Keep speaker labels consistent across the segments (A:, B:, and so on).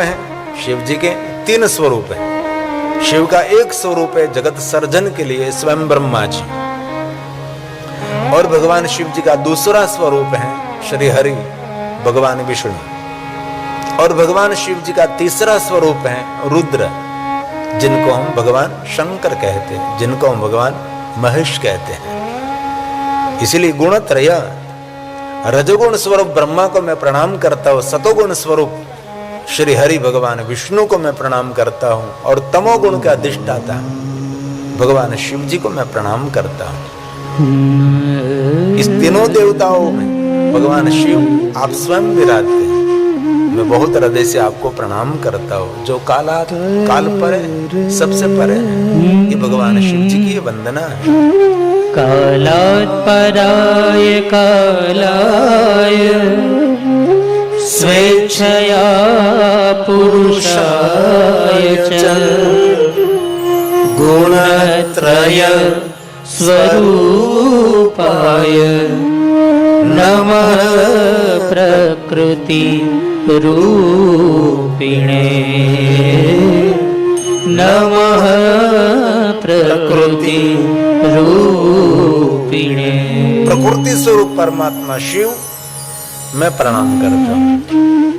A: हैं शिव जी के तीन स्वरूप हैं। शिव का एक स्वरूप है जगत सर्जन के लिए स्वयं ब्रह्मा जी, और भगवान शिव जी का दूसरा स्वरूप है श्री हरि भगवान विष्णु, और भगवान शिव जी का तीसरा स्वरूप है रुद्र, जिनको हम भगवान शंकर कहते हैं, जिनको हम भगवान महेश कहते हैं। इसलिए गुणत्रय, रजोगुण स्वरूप ब्रह्मा को मैं प्रणाम करता हूं, सतोगुण स्वरूप श्री हरि भगवान विष्णु को मैं प्रणाम करता हूं, और तमोगुण का अधिष्ठाता भगवान शिव जी को मैं प्रणाम करता हूं। इस तीनों देवताओं में भगवान शिव आप स्वयं विराजते हैं। मैं बहुत हृदय से आपको प्रणाम करता हूं। जो काल पर है, सबसे परे है, ये भगवान शिव जी की वंदना है।
B: कालात् पराय कालाय स्वेच्छया पुरुषाय च गुणत्रय स्वरूपाय नमः प्रकृति रूपिणे, नमः प्रकृति रूपिणे।
A: प्रकृति स्वरूप परमात्मा शिव मैं प्रणाम करता हूं।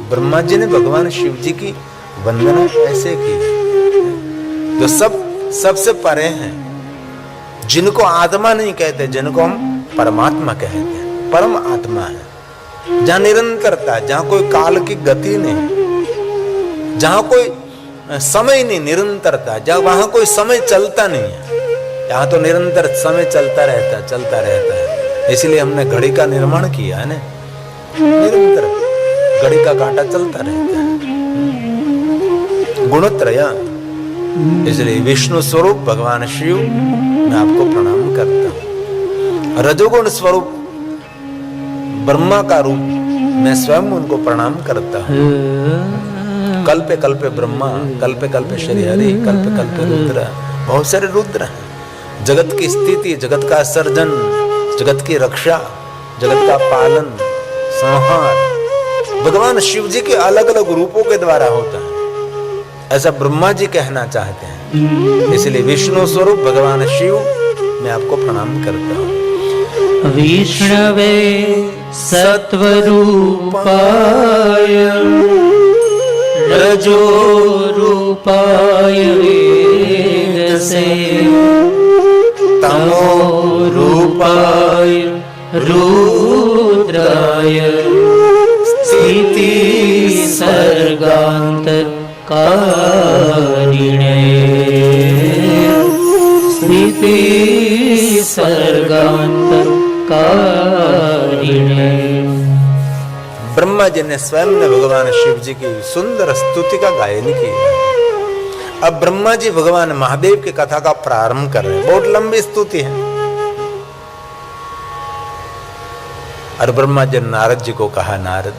A: ब्रह्मा जी ने भगवान शिव जी की वंदना ऐसे की, जो सबसे परे हैं, जिनको आत्मा नहीं कहते, जिनको हम परमात्मा कहते हैं। परम आत्मा है, जहां निरंतरता, जहां कोई काल की गति नहीं, जहां कोई समय नहीं, निरंतरता, जहां वहां कोई समय चलता नहीं है। यहाँ तो निरंतर समय चलता रहता है। इसलिए हमने घड़ी का निर्माण किया है ना, निरंतर घड़ी का कांटा चलता रहता है। गुणत्रय, इसलिए विष्णु स्वरूप भगवान शिव मैं आपको प्रणाम करता हूं। रजोगुण स्वरूप ब्रह्मा का रूप मैं स्वयं उनको प्रणाम करता हूं। कल्पे कल्पे ब्रह्मा, कल्पे कल्पे श्री हरि, कल्पे कल्पे रुद्र, बहुत सारे रुद्र हैं। जगत की स्थिति, जगत का सर्जन, जगत की रक्षा, जगत का पालन, संहार भगवान शिव जी के अलग अलग रूपों के द्वारा होता है, ऐसा ब्रह्मा जी कहना चाहते हैं। इसलिए विष्णु स्वरूप भगवान शिव मैं आपको प्रणाम करता हूं।
B: विष्णवे सत्वरूपाय रजो रूपाय वेदसे तमो रूपाय रुद्राय स्थिति सर्गांतकारिणे, स्थिति सर्गांतकारिणे।
A: ब्रह्मा जी ने स्वयं ने भगवान शिव जी की सुंदर स्तुति का गायन किया। अब ब्रह्मा जी भगवान महादेव की कथा का प्रारंभ कर रहे हैं। बहुत लंबी स्तुति है। और ब्रह्मा जी ने नारद जी को कहा, नारद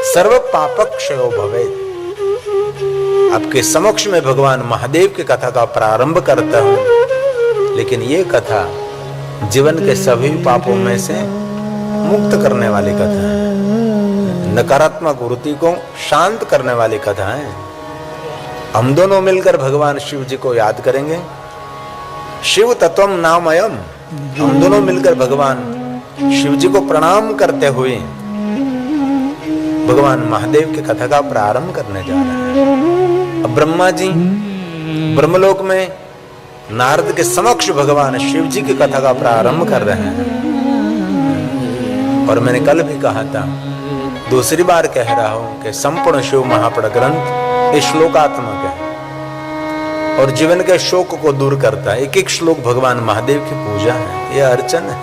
A: सर्व पापक क्षयो भवेत्। आपके समक्ष में भगवान महादेव की कथा का प्रारंभ करता हूं, लेकिन ये कथा जीवन के सभी पापों में से मुक्त करने वाली कथा है, नकारात्मक वृत्ति को शांत करने वाली कथा है। हम दोनों मिलकर भगवान शिव जी को याद करेंगे। शिव तत्वम नामयम, हम दोनों मिलकर भगवान शिव जी को प्रणाम करते हुए भगवान महादेव की कथा का प्रारंभ करने जा रहे हैं। अब ब्रह्मा जी ब्रह्मलोक में नारद के समक्ष भगवान शिव जी की कथा का प्रारंभ कर रहे हैं। और मैंने कल भी कहा था, दूसरी बार कह रहा हूं कि संपूर्ण शिव महापड़ ग्रंथ इस श्लोकात्मक है और जीवन के शोक को दूर करता है। एक एक श्लोक भगवान महादेव की पूजा है, यह अर्चन है।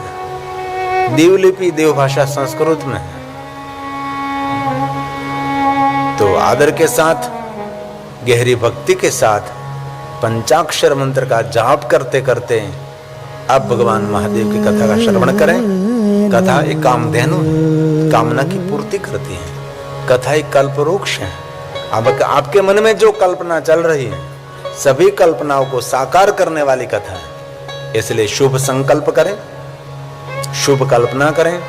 A: देवलिपि देवभाषा संस्कृत में है। तो आदर के साथ, गहरी भक्ति के साथ पंचाक्षर मंत्र का जाप करते करते आप भगवान महादेव की कथा का श्रवण करें। कथा एक कामधेनु है, कामना की पूर्ति करती है। कथा एक कल्पवृक्ष है। अब आपके मन में जो कल्पना चल रही है, सभी कल्पनाओं को साकार करने वाली कथा है। इसलिए शुभ संकल्प करें, शुभ कल्पना करें,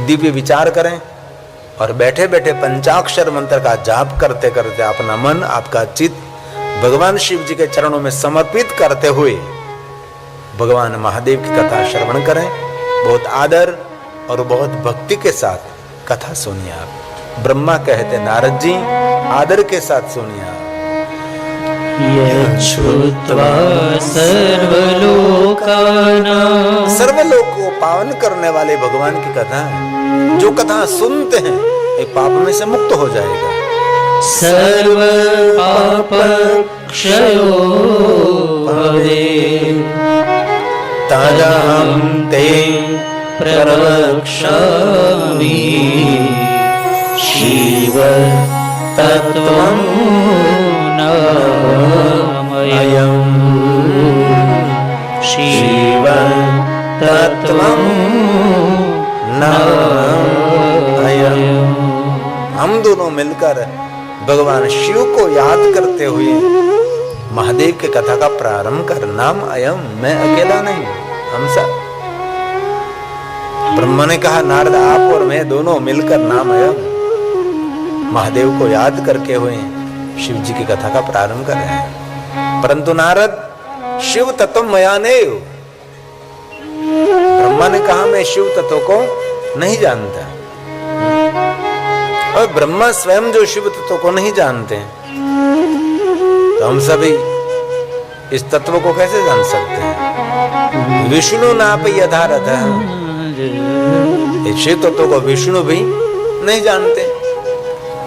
A: दिव्य विचार करें, और बैठे बैठे पंचाक्षर मंत्र का जाप करते करते अपना मन, आपका चित्त भगवान शिव जी के चरणों में समर्पित करते हुए भगवान महादेव की कथा श्रवण करें। बहुत आदर और बहुत भक्ति के साथ कथा सुनिए आप। ब्रह्मा कहते नारद जी आदर के साथ सुनिए आप।
B: यच्छ्रुत्वा सर्वलोकानां
A: सर्वलोक को पावन करने वाले भगवान की कथा है। जो कथा सुनते हैं एक पाप में से मुक्त हो जाएगा।
B: सर्व पाप क्षयो भवेत्
A: तदहं ते
B: प्रवक्ष्यामि शिव तत्त्वं नामयम् शिव तत्त्वं
A: नामयम्। हम दोनों मिलकर भगवान शिव को याद करते हुए महादेव की कथा का प्रारंभ कर। नाम अयम, मैं अकेला नहीं, हम सब। ब्रह्मा ने कहा नारद आप और मैं दोनों मिलकर नाम अयम महादेव को याद करके हुए शिव जी की कथा का प्रारंभ कर रहे हैं। परंतु नारद शिव तत्व मया नहीं। ब्रह्मा ने कहा मैं शिव तत्व को नहीं जानता, और ब्रह्मा स्वयं जो शिव तत्व को नहीं जानते तो हम सभी इस तत्व को कैसे जान सकते हैं। विष्णु नाप यथारथ, इस शिव तत्व को विष्णु भी नहीं जानते।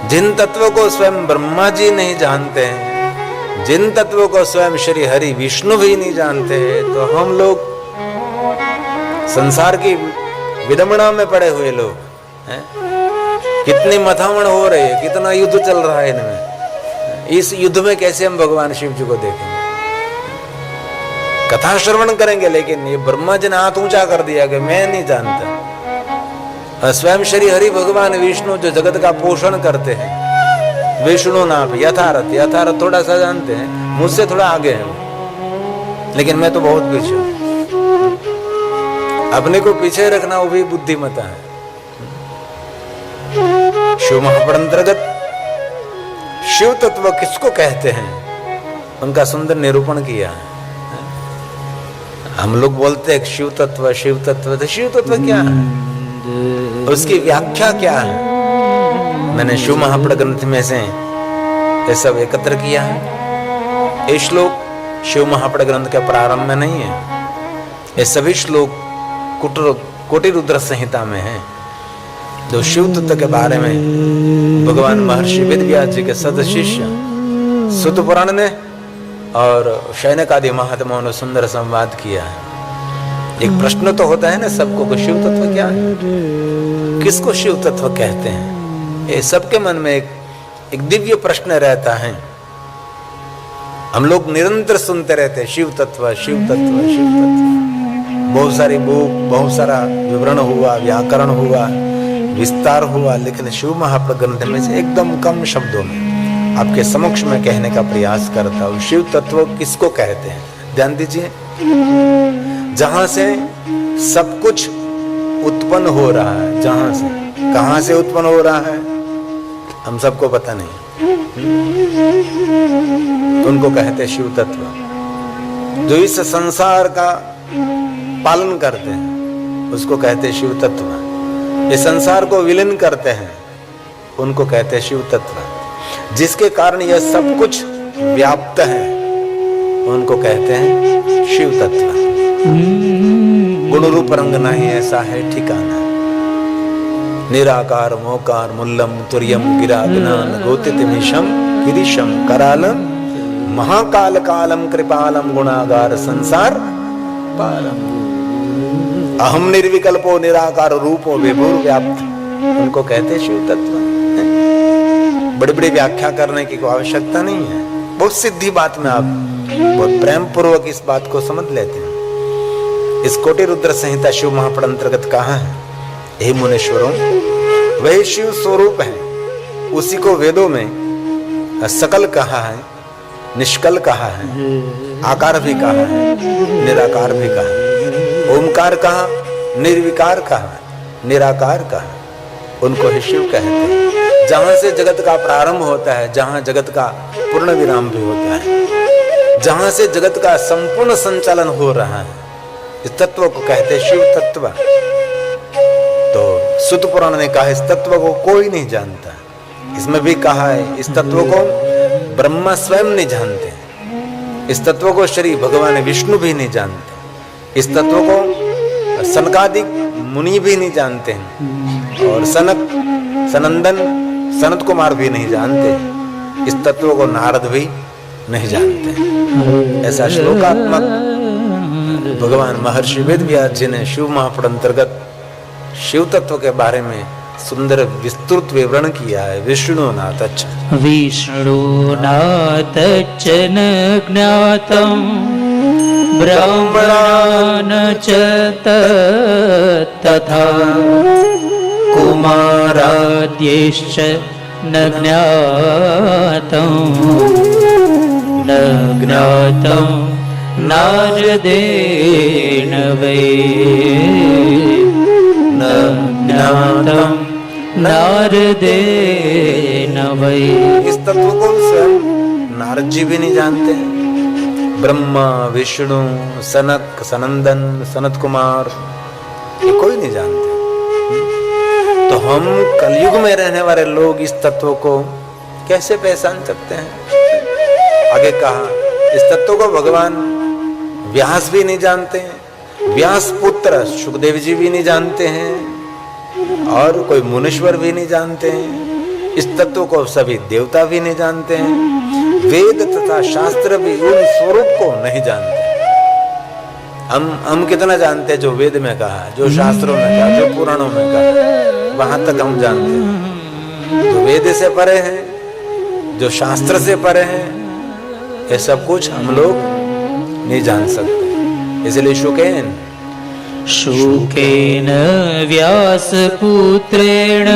A: जिन तत्वों को स्वयं ब्रह्मा जी नहीं जानते हैं, जिन तत्वों को स्वयं श्री हरि विष्णु भी नहीं जानते हैं, तो हम लोग संसार की विडंबना में पड़े हुए लोग हैं। कितनी मथामण हो रही है, कितना युद्ध चल रहा है इनमें। इस युद्ध में कैसे हम भगवान शिव जी को देखेंगे। कथा श्रवण करेंगे, लेकिन ये ब्रह्मा जी ने हाथ ऊंचा कर दिया कि मैं नहीं जानता। स्वयं श्री हरि भगवान विष्णु जो जगत का पोषण करते हैं, विष्णु नाम यथारथ, यथारथ थोड़ा सा जानते हैं, मुझसे थोड़ा आगे हैं, लेकिन मैं तो बहुत पीछे हूं। अपने को पीछे रखना वो भी बुद्धिमता है। शिव महापरंतर्गत शिव तत्व किसको कहते हैं, उनका सुंदर निरूपण किया है। हम लोग बोलते हैं शिव तत्व, शिव तत्व, तो शिव तत्व क्या है, उसकी व्याख्या क्या है। मैंने शिव महापड़ ग्रंथ में से ये सब एकत्र किया है। ये श्लोक शिव महापड़ ग्रंथ के प्रारंभ में नहीं है, ये सभी श्लोक कोटि रुद्र संहिता में है, जो शिव तत्व के बारे में भगवान महर्षि वेदव्यास जी के सद शिष्य सुत पुराण ने और शैनक आदि महात्माओं ने सुंदर संवाद किया है। एक प्रश्न तो होता है ना सबको कि शिव तत्व क्या है, किसको शिव तत्व कहते हैं। ये सबके मन में एक दिव्य प्रश्न रहता है। हम लोग निरंतर सुनते रहते हैं शिव तत्व, शिव तत्व, शिव तत्व। बहुत सारी बुक, बहुत सारा विवरण हुआ, व्याकरण हुआ, विस्तार हुआ, लेकिन शिव महापड़ ग्रंथ में से एकदम कम शब्दों में आपके समक्ष में कहने का प्रयास करता हूं। शिव तत्व किसको कहते हैं, ध्यान दीजिए। जहां से सब कुछ उत्पन्न हो रहा है, जहां से, कहां से उत्पन्न हो रहा है हम सबको पता नहीं, उनको कहते हैं शिव तत्व। जो इस संसार का पालन करते हैं उसको कहते हैं शिव तत्व। ये संसार को विलीन करते हैं उनको कहते हैं शिव तत्व। जिसके कारण यह सब कुछ व्याप्त है उनको कहते हैं शिव तत्व। गुण रूप रंग नहीं ऐसा है ठिकाना, निराकार मोकार मुल्लम तुर्यम गिरा ज्ञान गोतितमीशम गिरीशम करालम महाकाल कालम कृपालम गुणागार संसार पालम। अहम निर्विकल्पो निराकार रूपो विभुर व्याप्त, उनको कहते शिव तत्व। बड़ी बड़ी व्याख्या करने की कोई आवश्यकता नहीं है, बहुत सीधी बात में आप बहुत प्रेम पूर्वक इस बात को समझ लेते हैं। इस कोटि रुद्र संहिता शिव महापड़ अंतर्गत कहाँ है, हे मुनीश्वरों, वही शिव स्वरूप है। उसी को वेदों में सकल कहा है, निष्कल कहा है, आकार भी कहा है, निराकार भी कहा है, ओमकार कहा, निर्विकार कहा, निराकार कहा। उनको ही शिव कहते हैं। जहां से जगत का प्रारंभ होता है, जहां जगत का पूर्ण विराम भी होता है, जहां से जगत का संपूर्ण संचालन हो रहा है, इस तत्व को कहते हैं शिव तत्व। तो सूत पुराण ने कहा इस तत्व को कोई नहीं जानता। इसमें भी कहा है इस तत्व को ब्रह्मा स्वयं नहीं जानते, इस तत्व को श्री भगवान विष्णु भी नहीं जानते, इस तत्व को सनकादिक मुनि भी नहीं जानते हैं, और सनंदन सनत कुमार भी नहीं जानते, इस तत्व को नारद भी नहीं जानते। ऐसा श्लोकात्मक भगवान महर्षि वेदव्यास जी ने शिव महापुराण अंतर्गत शिव तत्व के बारे में सुंदर विस्तृत विवरण किया है। विष्णुनाथ
B: न ज्ञातं ब्राह्मणान् च तथा कुमाराद्यैश्च न ज्ञातं नारदेन वै न ज्ञातं नारदेन वै।
A: इस तत्व को स्वयं नारद जी भी नहीं जानते, ब्रह्मा विष्णु सनक सनंदन सनत कुमार ये कोई नहीं जानते। तो हम कलयुग में रहने वाले लोग इस तत्व को कैसे पहचान सकते हैं? आगे कहा इस तत्व को भगवान व्यास भी नहीं जानते हैं, व्यास पुत्र सुखदेव जी भी नहीं जानते हैं, और कोई मुनीश्वर भी नहीं जानते हैं। इस तत्व को सभी देवता भी नहीं जानते हैं, वेद तथा शास्त्र भी उन स्वरूप को नहीं जानते। हम कितना जानते हैं जो वेद में कहा, जो शास्त्रों में कहा, जो पुराणों में कहा, वहां तक हम जानते हैं। जो वेद से परे हैं, जो शास्त्र से परे हैं, ये सब कुछ हम लोग नहीं जान सकते। इसलिए
B: शुकेन व्यासपुत्रेण,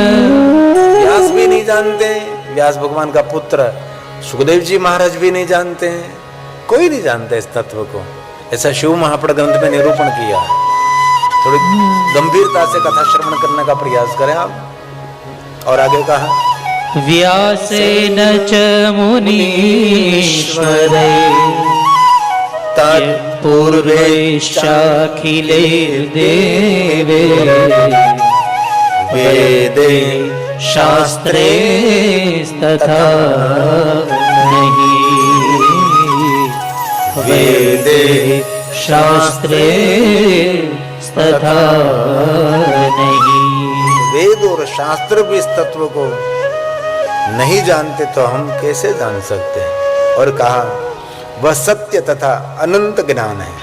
A: व्यास भी नहीं जानते, व्यास भगवान का पुत्र सुखदेव जी महाराज भी नहीं जानते हैं, कोई नहीं जानता इस तत्व को। ऐसा शिव महापुराण ग्रंथ में निरूपण किया है। थोड़ी गंभीरता से कथा श्रवण करने का प्रयास करें आप। और आगे कहा
B: व्यासेन च मुनीश्वरै तत्पूर्वैश्चाखिले देवे वेदे शास्त्रे तथा नहीं। वेदे शास्त्रे तथा नहीं।
A: वेद और शास्त्र भी इस तत्व को नहीं जानते तो हम कैसे जान सकते हैं? और कहा वह सत्य तथा अनंत ज्ञान है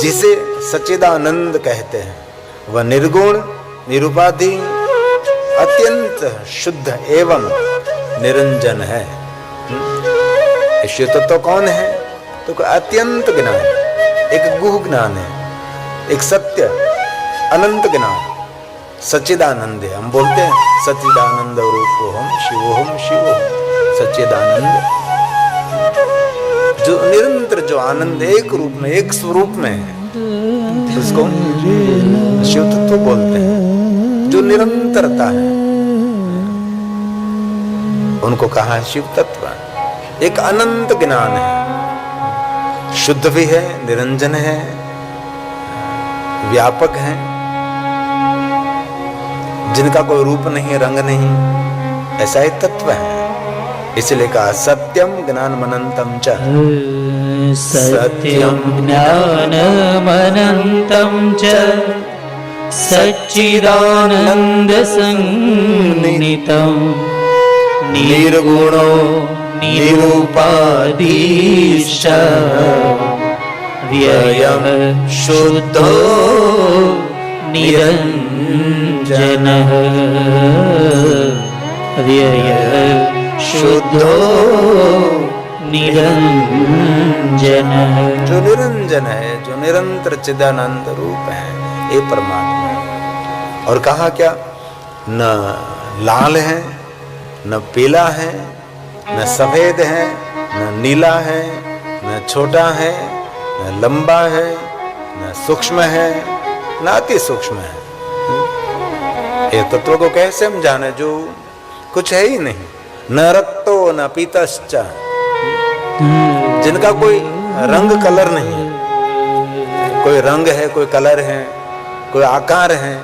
A: जिसे सच्चिदानंद कहते हैं। वह निर्गुण निरुपाधि अत्यंत शुद्ध एवं निरंजन है। शिव तत्व कौन है? तो अत्यंत ज्ञान, एक गुह ज्ञान है, एक सत्य अनंत ज्ञान, सच्चिदानंद है। हम बोलते हैं सच्चिदानंद रूपोहम शिवोहम शिवोहम, सच्चिदानंद जो निरंतर, जो आनंद एक रूप में, एक स्वरूप में है, उसको शिव तत्व बोलते हैं। जो निरंतरता है उनको कहा है शिव तत्व। एक अनंत ज्ञान है, शुद्ध भी है, निरंजन है, व्यापक है, जिनका कोई रूप नहीं, रंग नहीं, ऐसा एक तत्व है। इसलिए कहा सत्यम ज्ञानमनंतम च,
B: सत्यम ज्ञानमनंतम च सच्चिदानंद संनितं निर्गुणो निरूपाधीश्च व्ययः शुद्धो निरंजनः। व्ययः शुद्धो निरंजनः।
A: जो निरंजन है, जो निरंतर चिदानंद रूप है, ये परमात्मा है। और कहा क्या? न लाल है, न पीला है, न सफेद है, न नीला है, न छोटा है, न लंबा है, न सूक्ष्म है, न अति सूक्ष्म है। ये तत्व को कैसे हम जाने जो कुछ है ही नहीं, न रक्तो न पीतश्च, जिनका कोई रंग कलर नहीं है, कोई रंग है, कोई कलर है, कोई आकार है।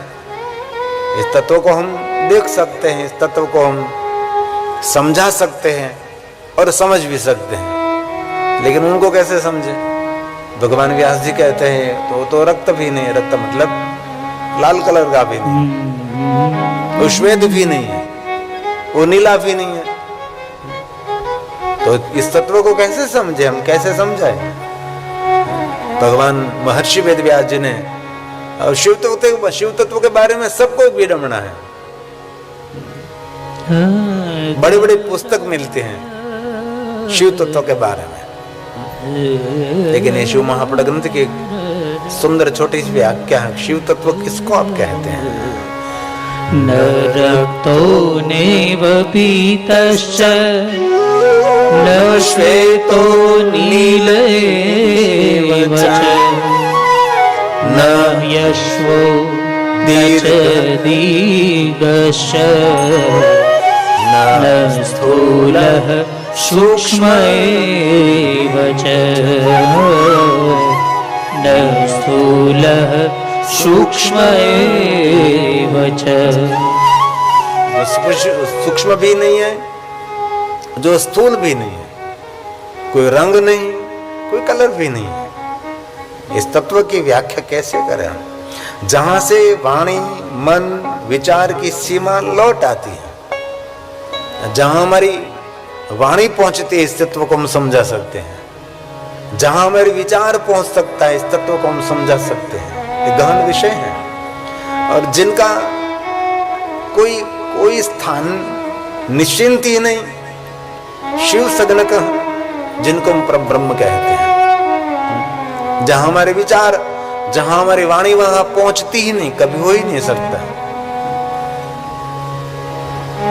A: इस तत्व को हम देख सकते हैं, इस तत्व को हम समझा सकते हैं और समझ भी सकते हैं, लेकिन उनको कैसे समझे? भगवान व्यास जी कहते हैं तो रक्त भी नहीं, रक्त मतलब लाल कलर का भी नहीं, वो श्वेत भी नहीं है, वो नीला भी नहीं है। तो इस तत्व को कैसे समझे हम, कैसे समझाएं? भगवान महर्षि वेदव्यास जी ने और शिव तत्व के बारे में सबको विडंबना है, बड़ी बड़ी पुस्तक मिलती हैं शिव तत्व के बारे में, लेकिन ये शिव महापड़ ग्रंथ की सुंदर छोटी सी व्याख्या है। शिव तत्व किसको आप कहते हैं?
B: न रक्तो नैव पीतश्च न श्वेतो नीलैव च न यश्वो दीर्घश्च न स्थूलः सूक्ष्मैव च न स्थूलः सूक्ष्मैव च।
A: सूक्ष्म भी नहीं है, जो स्थूल भी नहीं है, कोई रंग नहीं, कोई कलर भी नहीं है। इस तत्व की व्याख्या कैसे करें हम? जहां से वाणी, मन, विचार की सीमा लौट आती है, जहां हमारी वाणी पहुंचती है, इस तत्व को हम समझा सकते हैं। जहां हमारे विचार पहुंच सकता है, इस तत्व को हम समझा सकते हैं। ये गहन विषय है और जिनका कोई स्थान निश्चिंत ही नहीं, शिव सगनक, जिनको हम परब्रह्म कहते हैं। जहां हमारे विचार, जहां हमारी वाणी वहां पहुंचती ही नहीं, कभी हो ही नहीं सकता।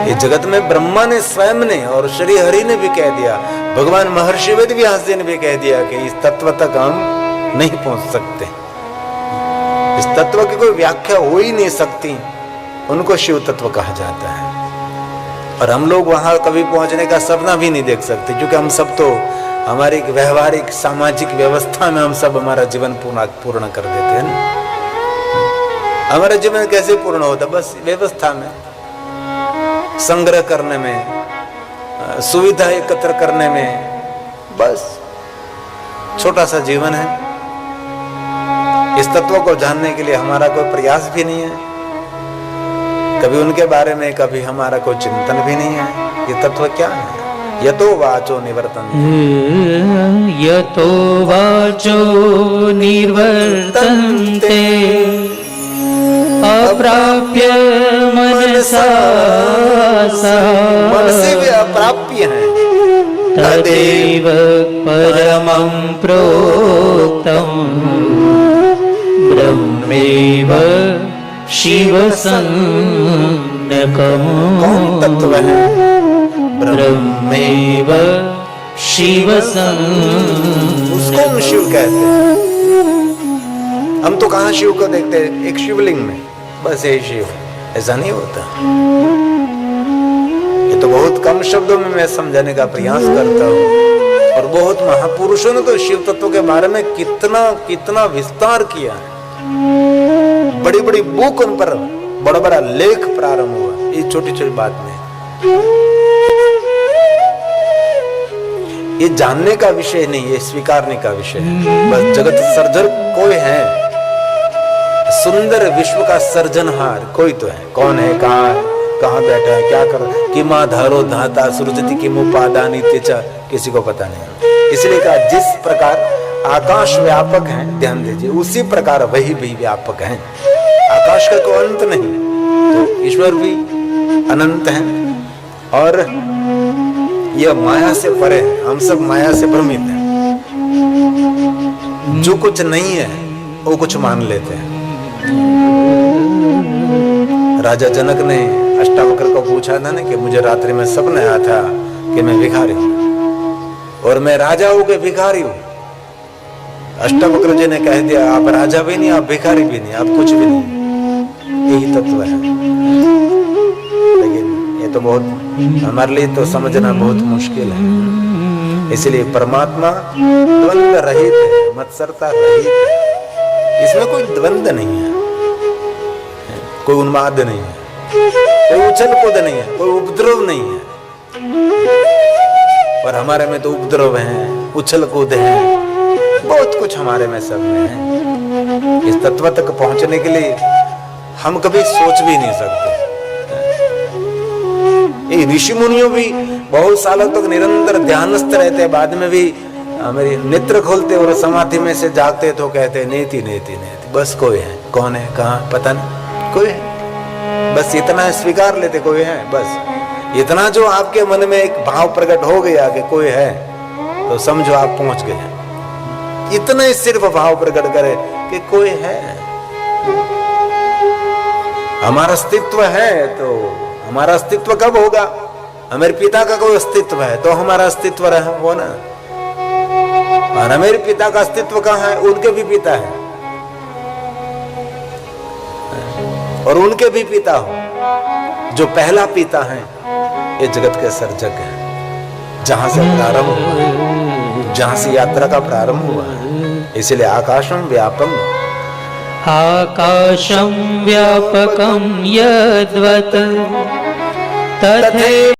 A: ये जगत में ब्रह्मा ने स्वयं ने और श्री हरि ने भी कह दिया, भगवान महर्षि वेदव्यास जी ने भी कह दिया कि इस तत्व तक हम नहीं पहुंच सकते, इस तत्व की कोई व्याख्या हो ही नहीं सकती, उनको शिव तत्व कहा जाता है। और हम लोग वहां कभी पहुंचने का सपना भी नहीं देख सकते, क्योंकि हम सब तो हमारी व्यवहारिक सामाजिक व्यवस्था में हम सब हमारा जीवन पूर्ण कर देते हैं ना। हमारा जीवन कैसे पूर्ण होता? बस व्यवस्था में, संग्रह करने में, सुविधा एकत्र करने में, बस छोटा सा जीवन है। इस तत्व को जानने के लिए हमारा कोई प्रयास भी नहीं है, कभी उनके बारे में कभी हमारा कोई चिंतन भी नहीं है। ये तत्व क्या है? यतो वाचो निवर्तन्ते,
B: यतो वाचो निवर्तन्ते अप्राप्य मनसा,
A: मन से भी अप्राप्य है।
B: तदेव परमं प्रोक्तम् ब्रह्मेव शिवसंज्ञकम्।
A: कौन तत्व है?
B: ब्रह्मेव शिवसंज्ञकम्।
A: उसको हम शिव कहते हैं। हम तो कहाँ शिव को देखते हैं? एक शिवलिंग में, बस यही शिव। ऐसा नहीं होता। ये तो बहुत कम शब्दों में मैं समझाने का प्रयास करता हूँ, और बहुत महापुरुषों ने तो शिव तत्व के बारे में कितना विस्तार किया है। बड़ी बड़ी बुक उन पर, बड़ा बड़ा लेख प्रारंभ हुआ ये छोटी छोटी बात में। ये जानने का विषय नहीं, ये स्वीकारने का विषय है। बस जगत सर्जक कोई है, सुंदर विश्व का सर्जनहार कोई तो है। कौन है? कहाँ बैठा है? क्या कर? कि माँ धारो धाता सुरजति की मुपादानी तेजा, किसी को पता नहीं। इसलिए कहा जिस प्रकार आकाश व्यापक है, ध्यान दीजिए, उसी प्रकार वही भी व्यापक है। आकाश का कोई अंत नहीं, तो ईश्वर भी अनंत है और यह माया से परे है। हम सब माया से भ्रमित हैं। जो कुछ नहीं है वो कुछ मान लेते हैं। राजा जनक ने अष्टावक्र को पूछा था ना कि मुझे रात्रि में सपना आया था कि मैं भिखारी हूं और मैं राजा हूं कि भिखारी हूं। अष्टावक्र जी ने कह दिया, आप राजा भी नहीं, आप भिखारी भी नहीं, आप कुछ भी नहीं। यही तत्व है। लेकिन ये तो बहुत हमारे लिए तो समझना बहुत मुश्किल है। इसलिए परमात्मा द्वंद्व रहित है, मत्सरता रहित है। इसमें कोई द्वंद्व नहीं है, कोई उन्माद नहीं है, कोई उछल कूद नहीं है, कोई उपद्रव नहीं है। और हमारे में तो उपद्रव है, उछल कूद है, बहुत कुछ हमारे में सब में है। इस तत्व तक पहुंचने के लिए हम कभी सोच भी नहीं सकते। ये ऋषि मुनियों भी बहुत सालों तक निरंतर ध्यानस्थ रहते, बाद में भी मेरे नेत्र खोलते और समाधि में से जागते तो कहते नेति नेति नेति, बस कोई है, कौन है, कहाँ, पता नहीं, कोई है, बस इतना स्वीकार लेते, कोई है, बस इतना जो आपके मन में एक भाव प्रकट हो गया कि कोई है, तो समझो आप पहुंच गए। इतना ही सिर्फ भाव प्रकट करे कि कोई है, हमारा अस्तित्व है। तो हमारा अस्तित्व कब होगा? हमारे पिता का कोई अस्तित्व है तो हमारा अस्तित्व रहा हो ना। और हमारे पिता का अस्तित्व कहाँ है? उनके भी पिता है और उनके भी पिता हो। जो पहला पिता है ये जगत के सर्जक है, जहां से प्रारंभ हुआ, जहां से यात्रा का प्रारंभ हुआ। इसलिए आकाशम व्यापम,
B: आकाशं व्यापकं यद्वत् तथैव